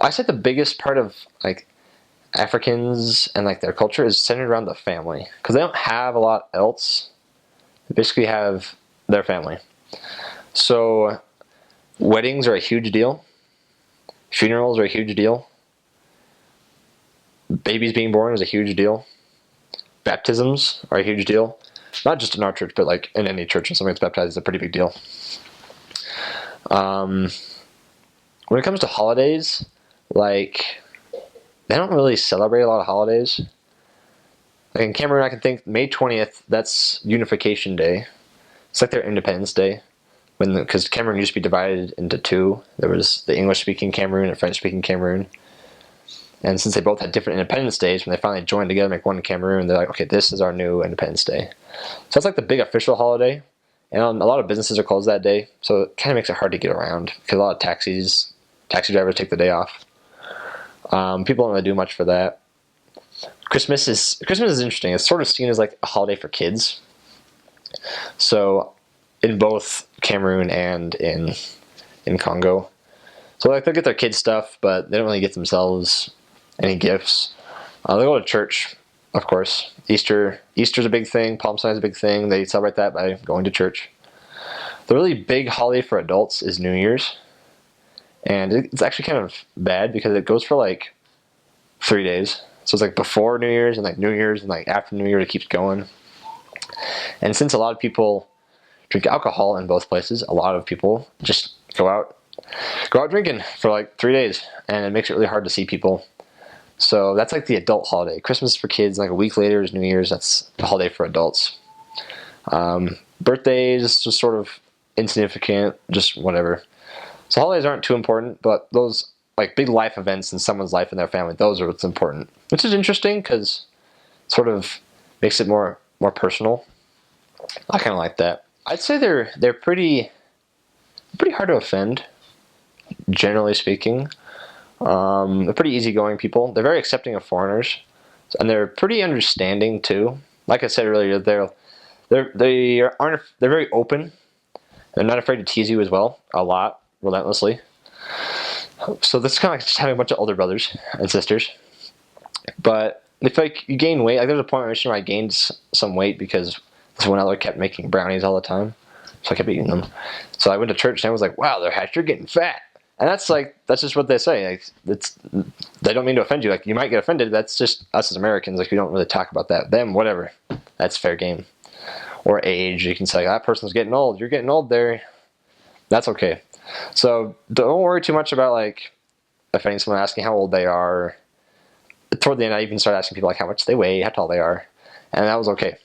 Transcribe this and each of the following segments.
I said the biggest part of like Africans and like their culture is centered around the family because they don't have a lot else. They basically have their family. So weddings are a huge deal. Funerals are a huge deal. Babies being born is a huge deal. Baptisms are a huge deal. Not just in our church, but like in any church, when someone gets baptized is a pretty big deal. When it comes to holidays, like they don't really celebrate a lot of holidays. Like in Cameroon, I can think May 20th. That's Unification Day. It's like their Independence Day, because Cameroon used to be divided into two. There was the English-speaking Cameroon and French-speaking Cameroon. And since they both had different Independence Days, when they finally joined together to make one Cameroon, they're like, okay, this is our new Independence Day. So it's like the big official holiday. And a lot of businesses are closed that day, so it kind of makes it hard to get around because a lot of taxi drivers take the day off. People don't really do much for that. Christmas is interesting. It's sort of seen as like a holiday for kids. So in both Cameroon and in Congo, so like they'll get their kids stuff, but they don't really get themselves any gifts. They go to church, of course. Easter's a big thing. Palm Sunday's a big thing. They celebrate that by going to church. The really big holiday for adults is New Year's. And it's actually kind of bad because it goes for like 3 days. So it's like before New Year's and like New Year's and like after New Year's it keeps going. And since a lot of people drink alcohol in both places, a lot of people just go out drinking for like 3 days, and it makes it really hard to see people. So that's like the adult holiday. Christmas is for kids, like a week later is New Year's. That's the holiday for adults. Birthdays, just sort of insignificant, just whatever. So holidays aren't too important, but those like big life events in someone's life and their family, those are what's important. Which is interesting because it sort of makes it more personal. I kind of like that. I'd say they're pretty hard to offend, generally speaking. They're pretty easygoing people. They're very accepting of foreigners, and they're pretty understanding too. Like I said earlier, they're very open. They're not afraid to tease you as well, a lot, relentlessly. So this is kind of like just having a bunch of older brothers and sisters. But if like you gain weight, like there's a point where I gained some weight because this one other kept making brownies all the time, so I kept eating them. So I went to church and I was like, "Wow, you're getting fat." And that's just what they say. Like they don't mean to offend you. Like you might get offended. That's just us as Americans. Like we don't really talk about that. Them, whatever. That's fair game. Or age. You can say that person's getting old. You're getting old there. That's okay. So don't worry too much about like offending someone, asking how old they are. Toward the end, I even started asking people like how much they weigh, how tall they are, and that was okay.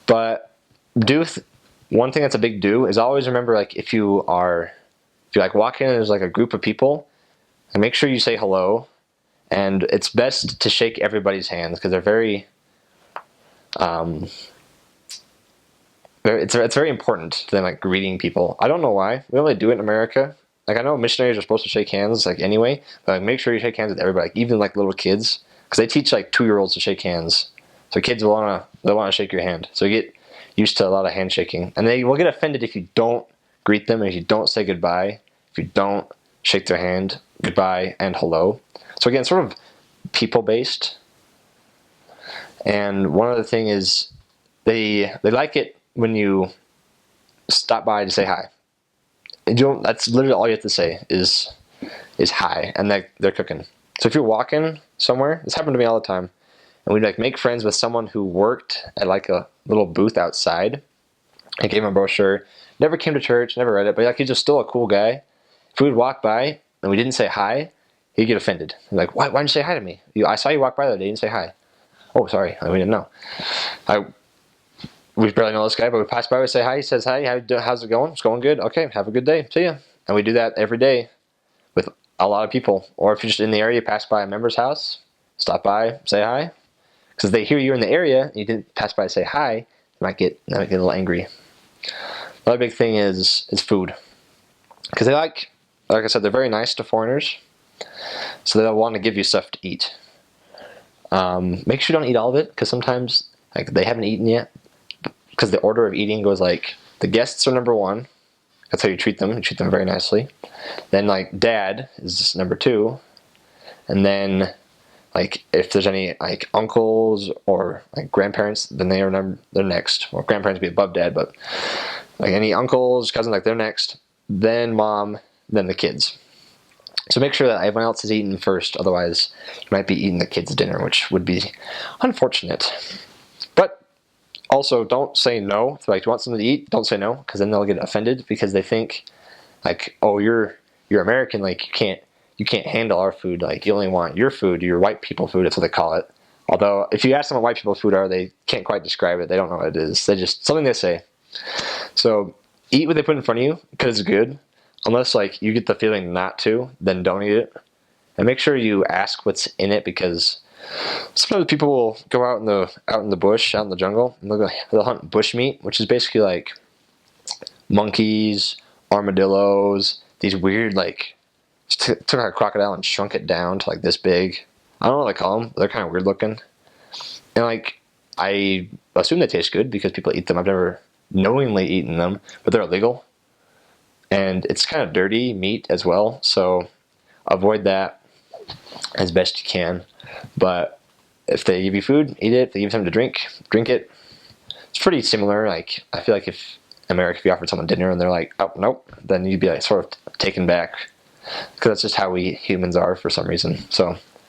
But one thing that's a big do is always remember like if you like walk in and there's like a group of people, and make sure you say hello. And it's best to shake everybody's hands because they're it's very important to them, like greeting people. I don't know why. We don't really do it in America. Like I know missionaries are supposed to shake hands like anyway, but like, make sure you shake hands with everybody, like, even like little kids, because they teach like 2-year-olds to shake hands. So kids will wanna shake your hand. So you get used to a lot of handshaking, and they will get offended if you don't greet them, and if you don't say goodbye, if you don't shake their hand, goodbye and hello. So again, sort of people based. And one other thing is they like it when you stop by to say hi. That's literally all you have to say is hi, and they're cooking. So if you're walking somewhere, this happened to me all the time, and we'd like make friends with someone who worked at like a little booth outside. I gave him a brochure. Never came to church, never read it, but like he's just still a cool guy. If we would walk by and we didn't say hi, he'd get offended. He'd like, why didn't you say hi to me? I saw you walk by the other day, you didn't say hi. Oh, sorry, we didn't know. We barely know this guy, but we pass by, we say hi. He says hi. How's it going? It's going good. Okay, have a good day. See ya. And we do that every day with a lot of people. Or if you're just in the area, pass by a member's house, stop by, say hi. Because if they hear you're in the area and you didn't pass by to say hi, they might get a little angry. Another big thing is food. Because they like I said, they're very nice to foreigners. So they'll want to give you stuff to eat. Make sure you don't eat all of it, because sometimes like they haven't eaten yet. Because the order of eating goes like, the guests are number one, That's how you treat them. You treat them very nicely. Then like dad is number 2, and then like if there's any like uncles or like grandparents, then they're next. Well, grandparents would be above dad, but like any uncles, cousins, like they're next. Then mom, then the kids. So make sure that everyone else is eating first. Otherwise, you might be eating the kids' dinner, which would be unfortunate. But also, don't say no. If like you want something to eat, don't say no, because then they'll get offended because they think like, oh, you're American, like you can't handle our food. Like you only want your food, your white people food. That's what they call it. Although if you ask them what white people food are, they can't quite describe it. They don't know what it is. They just something they say. So eat what they put in front of you because it's good. Unless like you get the feeling not to, then don't eat it. And make sure you ask what's in it, because sometimes people will go out in the bush, out in the jungle, and they'll hunt bush meat, which is basically like monkeys, armadillos, these weird like took a crocodile and shrunk it down to like this big. I don't know what they call them. They're kind of weird looking. And like I assume they taste good because people eat them. I've never knowingly eaten them, but they're illegal. And it's kind of dirty meat as well, so avoid that as best you can. But if they give you food, eat it. If they give you something to drink it. It's pretty similar. Like I feel like if you offered someone dinner and they're like, oh nope, then you'd be like sort of taken back, because that's just how we humans are for some reason. So